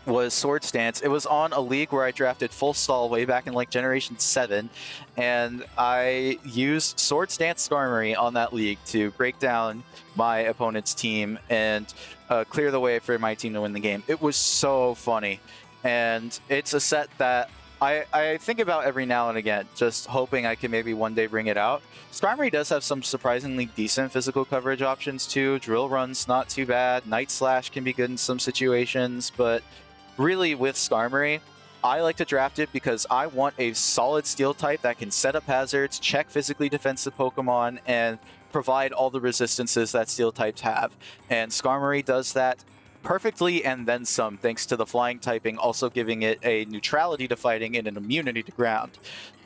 was Swords Dance. It was on a league where I drafted Full Stall way back in like Generation 7, and I used Swords Dance Skarmory on that league to break down my opponent's team and clear the way for my team to win the game. It was so funny, and it's a set that I think about every now and again, just hoping I can maybe one day bring it out. Skarmory does have some surprisingly decent physical coverage options too. Drill Run's not too bad. Night Slash can be good in some situations, but really with Skarmory, I like to draft it because I want a solid steel type that can set up hazards, check physically defensive Pokemon, and provide all the resistances that steel types have. And Skarmory does that perfectly and then some, thanks to the flying typing also giving it a neutrality to fighting and an immunity to ground.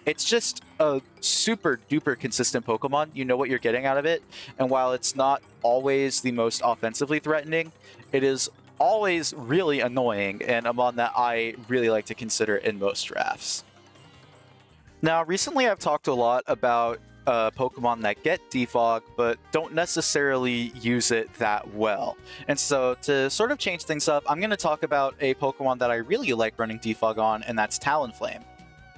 It's just a super duper consistent Pokemon. You know what you're getting out of it, and while it's not always the most offensively threatening, it is always really annoying, and a mon that I really like to consider in most drafts. Now, recently I've talked a lot about Pokemon that get Defog, but don't necessarily use it that well. And so to sort of change things up, I'm going to talk about a Pokemon that I really like running Defog on, and that's Talonflame.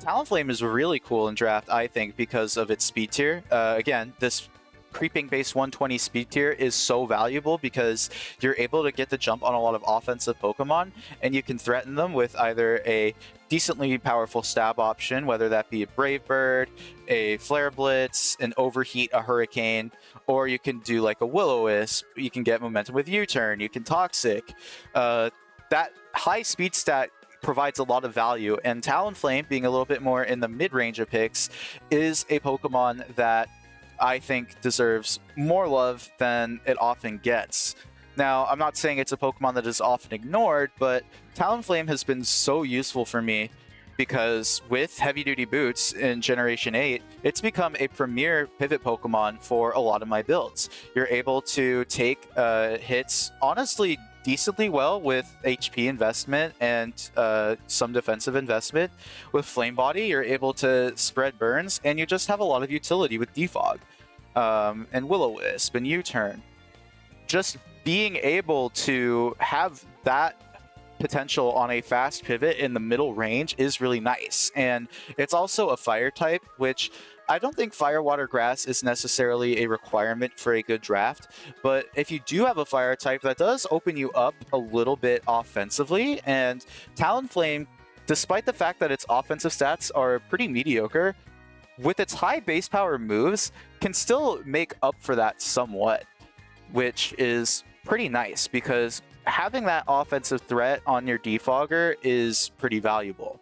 Talonflame is really cool in draft, I think, because of its speed tier. Again, this creeping base 120 speed tier is so valuable because you're able to get the jump on a lot of offensive Pokemon, and you can threaten them with either a decently powerful stab option, whether that be a Brave Bird, a Flare Blitz, an Overheat, a Hurricane, or you can do like a Will-O-Wisp. You can get momentum with U-Turn, you can Toxic. That high speed stat provides a lot of value, and Talonflame, being a little bit more in the mid-range of picks, is a Pokemon that I think deserves more love than it often gets. Now, I'm not saying it's a Pokemon that is often ignored, but Talonflame has been so useful for me because with Heavy Duty Boots in Generation 8, it's become a premier pivot Pokemon for a lot of my builds. You're able to take hits, honestly, decently well with HP investment and some defensive investment. With Flame Body, you're able to spread burns, and you just have a lot of utility with Defog and Will-O-Wisp and U-Turn. Just being able to have that potential on a fast pivot in the middle range is really nice. And it's also a fire type, which I don't think Fire, Water, Grass is necessarily a requirement for a good draft, but if you do have a fire type, that does open you up a little bit offensively, and Talonflame, despite the fact that its offensive stats are pretty mediocre, with its high base power moves, can still make up for that somewhat, which is pretty nice because having that offensive threat on your Defogger is pretty valuable.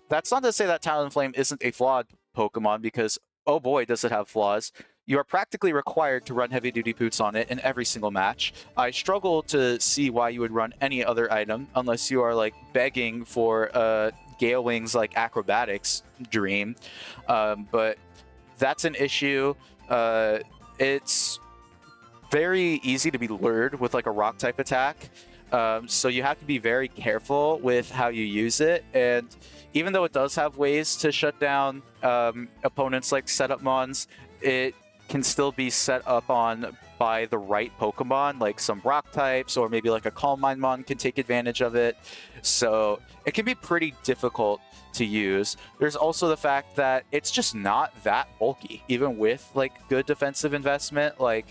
That's not to say that Talonflame isn't a flawed Pokemon, because oh boy does it have flaws. You are practically required to run Heavy Duty Boots on it in every single match. I struggle to see why you would run any other item unless you are like begging for Gale Wings like Acrobatics dream, but that's an issue. It's very easy to be lured with like a rock type attack, so you have to be very careful with how you use it. And even though it does have ways to shut down opponents like setup mons, it can still be set up on by the right Pokemon, like some rock types, or maybe like a Calm Mind mon can take advantage of it. So it can be pretty difficult to use. There's also the fact that it's just not that bulky, even with like good defensive investment. Like,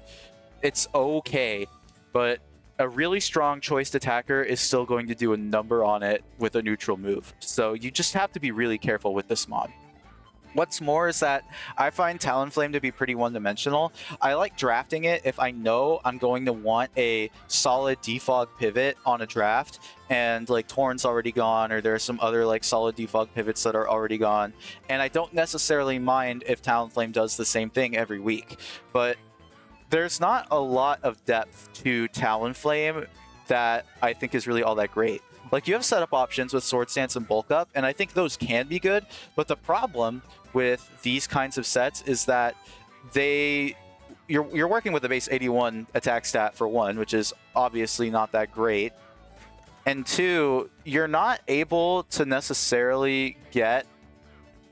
it's okay, but a really strong choiced attacker is still going to do a number on it with a neutral move. So you just have to be really careful with this mod. What's more is that I find Talonflame to be pretty one-dimensional. I like drafting it if I know I'm going to want a solid defog pivot on a draft, and like Torn's already gone, or there are some other like solid defog pivots that are already gone, and I don't necessarily mind if Talonflame does the same thing every week. But there's not a lot of depth to Talonflame that I think is really all that great. Like, you have setup options with Sword Stance and Bulk Up, and I think those can be good, but the problem with these kinds of sets is that you're working with a base 81 attack stat for one, which is obviously not that great, and two, you're not able to necessarily get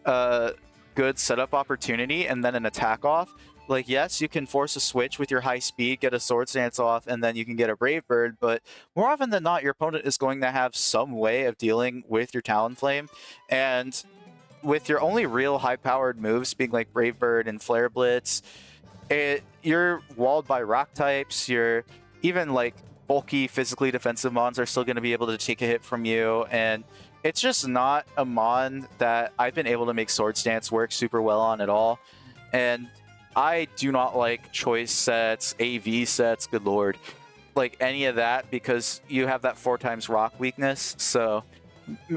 a good setup opportunity and then an attack off. Like, yes, you can force a switch with your high speed, get a Sword Stance off, and then you can get a Brave Bird, but more often than not, your opponent is going to have some way of dealing with your Talonflame, and with your only real high-powered moves being like Brave Bird and Flare Blitz, you're walled by rock types, you're even like bulky, physically defensive mons are still going to be able to take a hit from you, and it's just not a mon that I've been able to make Sword Stance work super well on at all. And I do not like choice sets, AV sets, good lord, like any of that, because you have that 4x rock weakness. So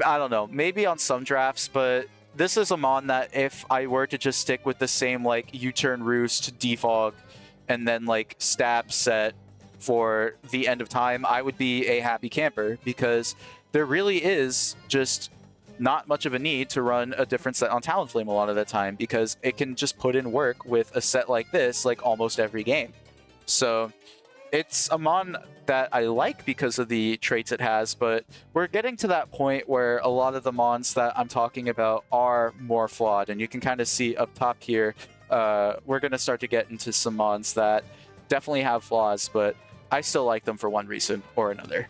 I don't know, maybe on some drafts, but this is a mon that if I were to just stick with the same like U-turn roost, defog, and then like stab set for the end of time, I would be a happy camper, because there really is just not much of a need to run a different set on Talonflame a lot of the time, because it can just put in work with a set like this like almost every game. So it's a mon that I like because of the traits it has, but we're getting to that point where a lot of the mons that I'm talking about are more flawed, and you can kind of see up top here, we're going to start to get into some mons that definitely have flaws, but I still like them for one reason or another.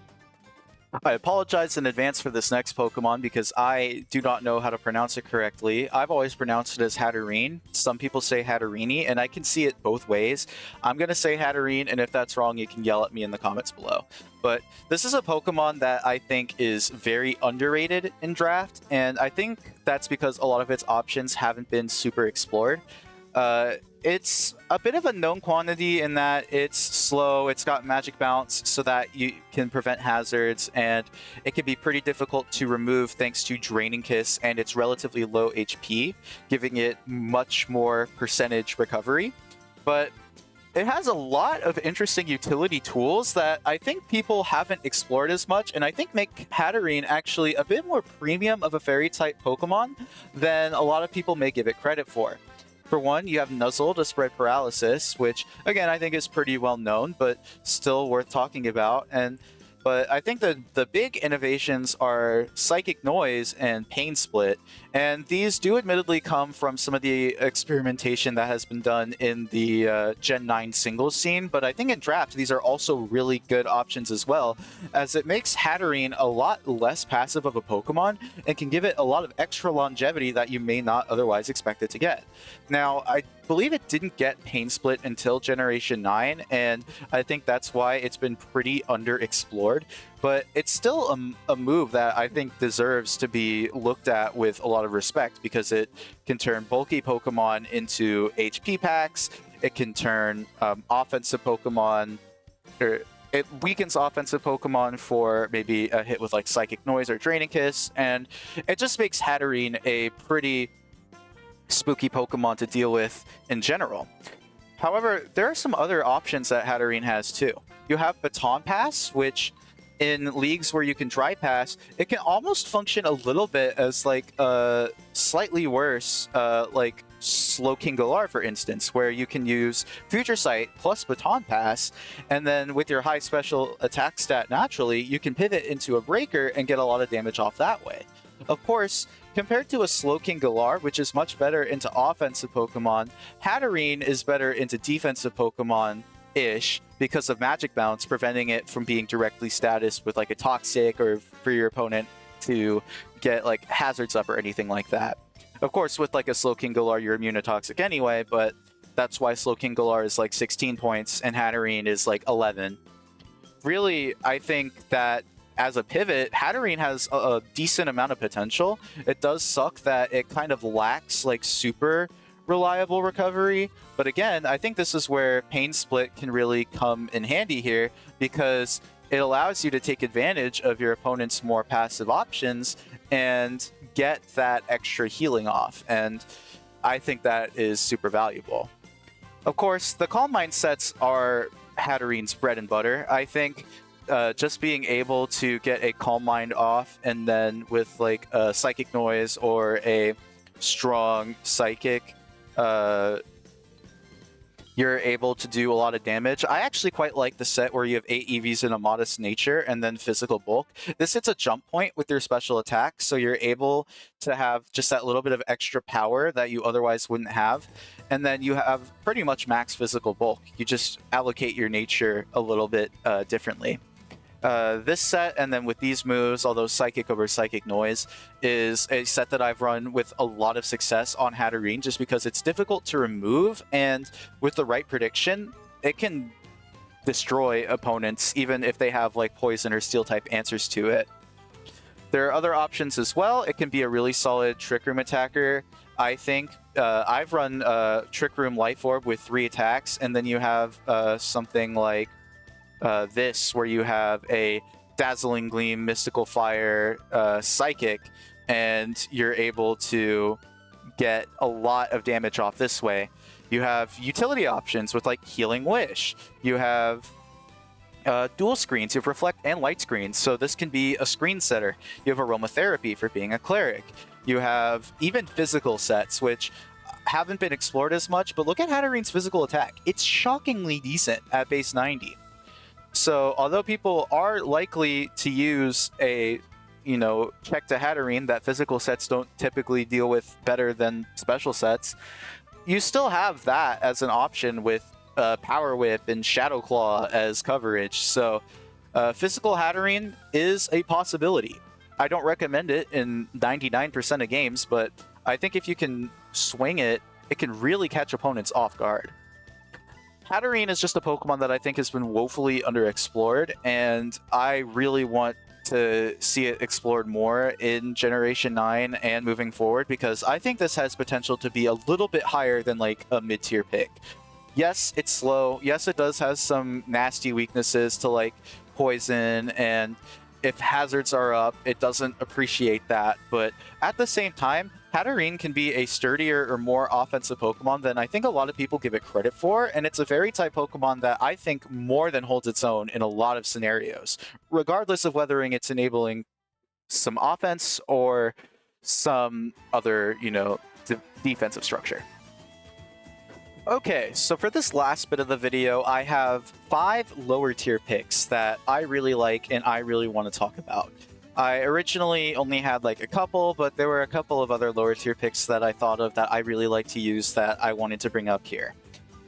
I apologize in advance for this next Pokemon because I do not know how to pronounce it correctly. I've always pronounced it as Hatterene. Some people say Hatterini, and I can see it both ways. I'm going to say Hatterene, and if that's wrong, you can yell at me in the comments below. But this is a Pokemon that I think is very underrated in draft, and I think that's because a lot of its options haven't been super explored. It's a bit of a known quantity in that it's slow, it's got magic bounce so that you can prevent hazards, and it can be pretty difficult to remove thanks to Draining Kiss and its relatively low HP, giving it much more percentage recovery. But it has a lot of interesting utility tools that I think people haven't explored as much, and I think make Hatterene actually a bit more premium of a Fairy-type Pokemon than a lot of people may give it credit for. For one, you have Nuzzle to spread paralysis, which, again, I think is pretty well known, but still worth talking about. But I think the big innovations are Psychic Noise and Pain Split, and these do admittedly come from some of the experimentation that has been done in the Gen 9 singles scene, but I think in draft these are also really good options as well, as it makes Hatterene a lot less passive of a Pokemon and can give it a lot of extra longevity that you may not otherwise expect it to get. Now, I believe it didn't get Pain Split until Generation 9, and I think that's why it's been pretty underexplored, but it's still a move that I think deserves to be looked at with a lot of respect, because it can turn bulky Pokemon into HP packs, it can turn offensive Pokemon, or it weakens offensive Pokemon for maybe a hit with like Psychic Noise or Draining Kiss, and it just makes Hatterene a pretty spooky Pokemon to deal with in general. However, there are some other options that Hatterene has too. You have Baton Pass, which in leagues where you can Dry Pass, it can almost function a little bit as like a slightly worse like Slowking Galar, for instance, where you can use Future Sight plus Baton Pass, and then with your high special attack stat naturally, you can pivot into a Breaker and get a lot of damage off that way. Of course, compared to a Slowking Galar, which is much better into offensive Pokemon, Hatterene is better into defensive Pokemon-ish because of Magic Bounce, preventing it from being directly status with like a Toxic, or for your opponent to get like hazards up or anything like that. Of course, with like a Slowking Galar, you're immune to Toxic anyway, but that's why Slowking Galar is like 16 points and Hatterene is like 11. really, I think that as a pivot, Hatterene has a decent amount of potential. It does suck that it kind of lacks like super reliable recovery, but again, I think this is where Pain Split can really come in handy here, because it allows you to take advantage of your opponent's more passive options and get that extra healing off, and I think that is super valuable. Of course, the Calm Mind sets are Hatterene's bread and butter. I think just being able to get a Calm Mind off, and then with like a Psychic Noise or a strong Psychic, you're able to do a lot of damage. I actually quite like the set where you have 8 EVs in a Modest Nature and then Physical Bulk. This hits a jump point with your special attacks, so you're able to have just that little bit of extra power that you otherwise wouldn't have. And then you have pretty much max Physical Bulk. You just allocate your nature a little bit differently. This set, and then with these moves, although Psychic over Psychic Noise, is a set that I've run with a lot of success on Hatterene, just because it's difficult to remove, and with the right prediction, it can destroy opponents, even if they have like Poison or Steel-type answers to it. There are other options as well. It can be a really solid Trick Room attacker. I think I've run Trick Room Life Orb with 3 attacks, and then you have something like this, where you have a Dazzling Gleam, Mystical Fire, Psychic, and you're able to get a lot of damage off this way. You have utility options with like Healing Wish. You have dual screens. You have Reflect and Light screens, so this can be a screen setter. You have Aromatherapy for being a cleric. You have even physical sets, which haven't been explored as much, but look at Hatterene's physical attack. It's shockingly decent at base 90. So although people are likely to use a, check to Hatterene that physical sets don't typically deal with better than special sets, you still have that as an option with Power Whip and Shadow Claw as coverage. So physical Hatterene is a possibility. I don't recommend it in 99% of games, but I think if you can swing it, it can really catch opponents off guard. Hatterene is just a Pokemon that I think has been woefully underexplored, and I really want to see it explored more in Generation 9 and moving forward, because I think this has potential to be a little bit higher than like a mid-tier pick. Yes, it's slow. Yes, it does have some nasty weaknesses to like Poison, and if hazards are up, it doesn't appreciate that, but at the same time, Hatterene can be a sturdier or more offensive Pokemon than I think a lot of people give it credit for, and it's a very type Pokemon that I think more than holds its own in a lot of scenarios, regardless of whether it's enabling some offense or some other, defensive structure. Okay, so for this last bit of the video, I have 5 lower tier picks that I really like and I really want to talk about. I originally only had like a couple, but there were a couple of other lower tier picks that I thought of that I really like to use that I wanted to bring up here.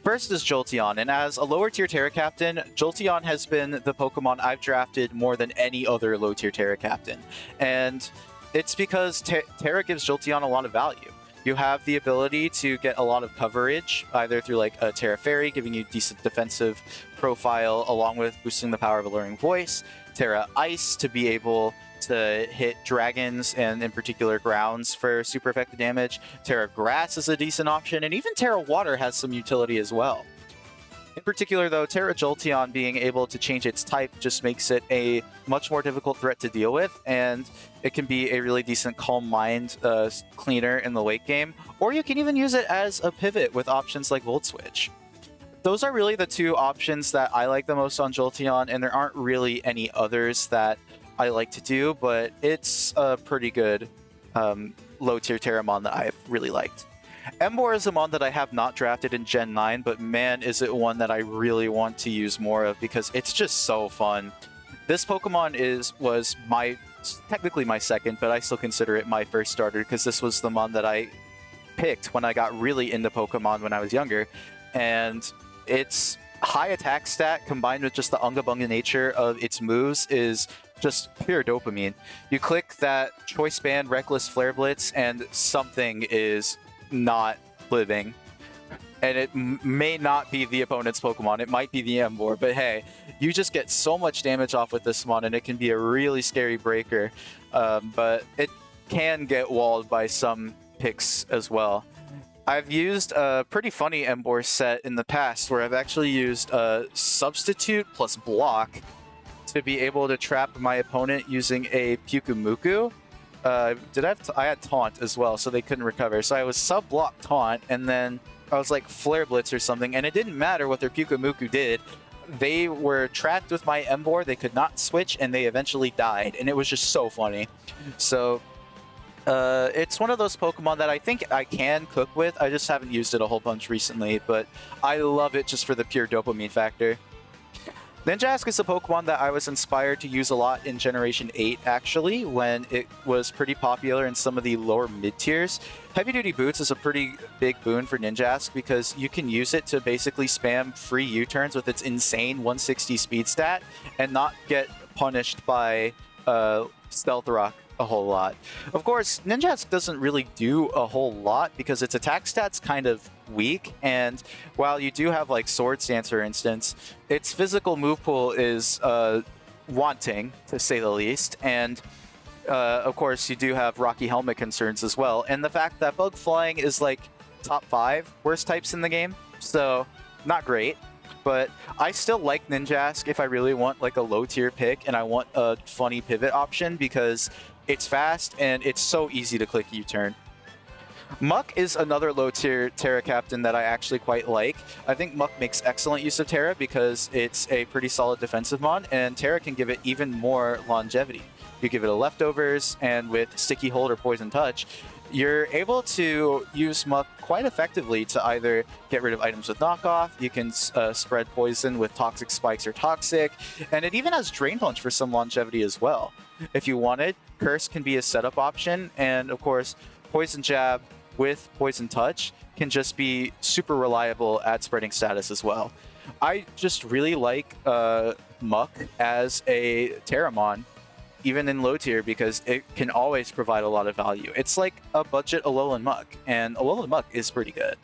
First is Jolteon, and as a lower tier Terra Captain, Jolteon has been the Pokemon I've drafted more than any other low tier Terra Captain. And it's because Terra gives Jolteon a lot of value. You have the ability to get a lot of coverage, either through like a Terra Fairy, giving you decent defensive profile, along with boosting the power of Alluring Voice, Terra Ice to be able to hit dragons and in particular grounds for super effective damage. Terra Grass is a decent option, and even Terra Water has some utility as well. In particular though, Terra Jolteon being able to change its type just makes it a much more difficult threat to deal with, and it can be a really decent Calm Mind cleaner in the late game, or you can even use it as a pivot with options like Volt Switch. Those are really the 2 options that I like the most on Jolteon, and there aren't really any others that I like to do, but it's a pretty good low-tier Terramon that I've really liked. Emboar is a mon that I have not drafted in Gen 9, but man, is it one that I really want to use more of because it's just so fun. This Pokemon was technically my second, but I still consider it my first starter because this was the mon that I picked when I got really into Pokemon when I was younger, and its high attack stat combined with just the Unga Bunga nature of its moves is just pure dopamine. You click that Choice Band, Reckless Flare Blitz, and something is not living. and it may not be the opponent's Pokemon. It might be the Emboar, but hey, you just get so much damage off with this mon, and it can be a really scary breaker. But it can get walled by some picks as well. I've used a pretty funny Emboar set in the past where I've actually used Substitute plus Block to be able to trap my opponent using a Pyukumuku. I had Taunt as well, so they couldn't recover. So I was sub-block Taunt, and then I was like Flare Blitz or something, and it didn't matter what their Pyukumuku did. They were trapped with my Emboar, they could not switch, and they eventually died, and it was just so funny. So it's one of those Pokemon that I think I can cook with. I just haven't used it a whole bunch recently, but I love it just for the pure dopamine factor. Ninjask is a Pokemon that I was inspired to use a lot in Generation 8, actually, when it was pretty popular in some of the lower mid-tiers. Heavy Duty Boots is a pretty big boon for Ninjask because you can use it to basically spam free U-turns with its insane 160 speed stat and not get punished by Stealth Rock a whole lot. Of course, Ninjask doesn't really do a whole lot because its attack stat's kind of weak, and while you do have like Swords Dance, for instance, its physical move pool is wanting, to say the least, and of course you do have Rocky Helmet concerns as well, and the fact that Bug Flying is like top 5 worst types in the game, so not great. But I still like Ninjask if I really want like a low tier pick and I want a funny pivot option because it's fast and it's so easy to click U-turn. Muck is another low tier Terra Captain that I actually quite like. I think Muck makes excellent use of Terra because it's a pretty solid defensive mon, and Terra can give it even more longevity. You give it a Leftovers, and with Sticky Hold or Poison Touch, you're able to use Muck quite effectively to either get rid of items with knockoff, you can spread poison with Toxic Spikes or Toxic, and it even has Drain Punch for some longevity as well. If you wanted, Curse can be a setup option, and of course, Poison Jab with Poison Touch can just be super reliable at spreading status as well. I just really like Muck as a Terramon, even in low tier, because it can always provide a lot of value. It's like a budget Alolan Muck, and Alolan Muck is pretty good.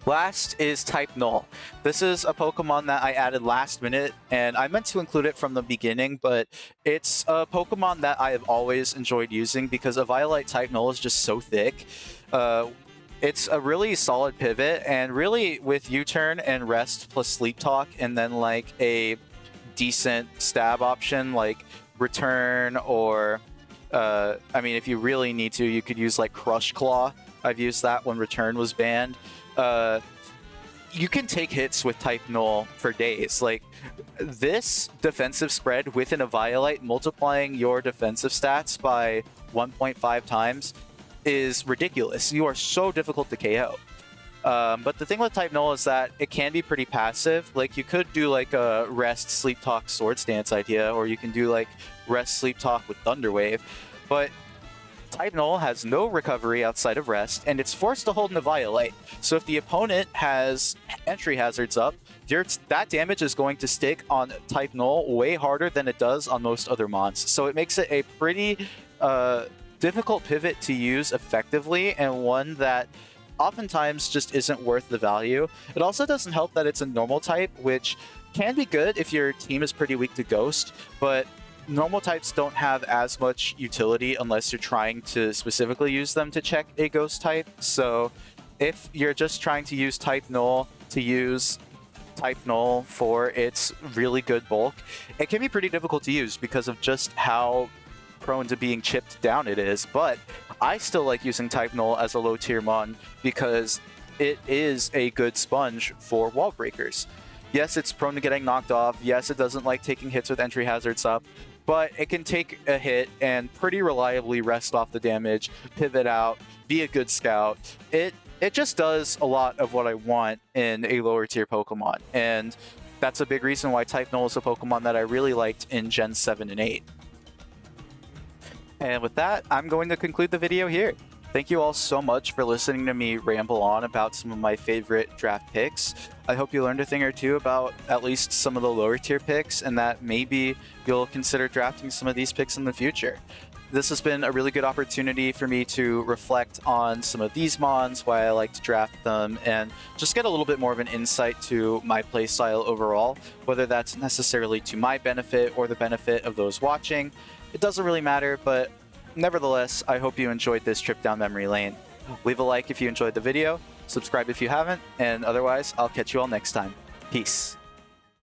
Last is Type Null. This is a Pokemon that I added last minute, and I meant to include it from the beginning, but it's a Pokemon that I have always enjoyed using because a Violite Type Null is just so thick. It's a really solid pivot, and really with U-turn and Rest plus Sleep Talk, and then like a decent stab option like Return, or I mean, if you really need to, you could use like Crush Claw. I've used that when Return was banned. You can take hits with Type Null for days. Like, this defensive spread within a Violite, multiplying your defensive stats by 1.5 times is ridiculous. You are so difficult to KO. But the thing with Type Null is that it can be pretty passive. Like, you could do like a Rest, Sleep Talk, Swords Dance idea, or you can do like Rest, Sleep Talk with Thunder Wave. But Type Null has no recovery outside of Rest, and it's forced to hold in a Violite. So if the opponent has entry hazards up, that damage is going to stick on Type Null way harder than it does on most other mons. So it makes it a pretty difficult pivot to use effectively, and one that oftentimes just isn't worth the value. It also doesn't help that it's a normal type, which can be good if your team is pretty weak to Ghost, but normal types don't have as much utility unless you're trying to specifically use them to check a Ghost type. So if you're just trying to use Type Null to use Type Null for its really good bulk, it can be pretty difficult to use because of just how prone to being chipped down it is. But I still like using Type Null as a low tier mon because it is a good sponge for wall breakers. Yes, it's prone to getting knocked off. Yes, it doesn't like taking hits with entry hazards up, but it can take a hit and pretty reliably rest off the damage, pivot out, be a good scout. It just does a lot of what I want in a lower tier Pokemon, and that's a big reason why Type Null is a Pokemon that I really liked in Gen 7 and 8. And with that, I'm going to conclude the video here. Thank you all so much for listening to me ramble on about some of my favorite draft picks. I hope you learned a thing or two about at least some of the lower tier picks, and that maybe you'll consider drafting some of these picks in the future. This has been a really good opportunity for me to reflect on some of these mons, why I like to draft them, and just get a little bit more of an insight to my playstyle overall, whether that's necessarily to my benefit or the benefit of those watching. It doesn't really matter, but nevertheless, I hope you enjoyed this trip down memory lane. Leave a like if you enjoyed the video, subscribe if you haven't, and otherwise, I'll catch you all next time. Peace.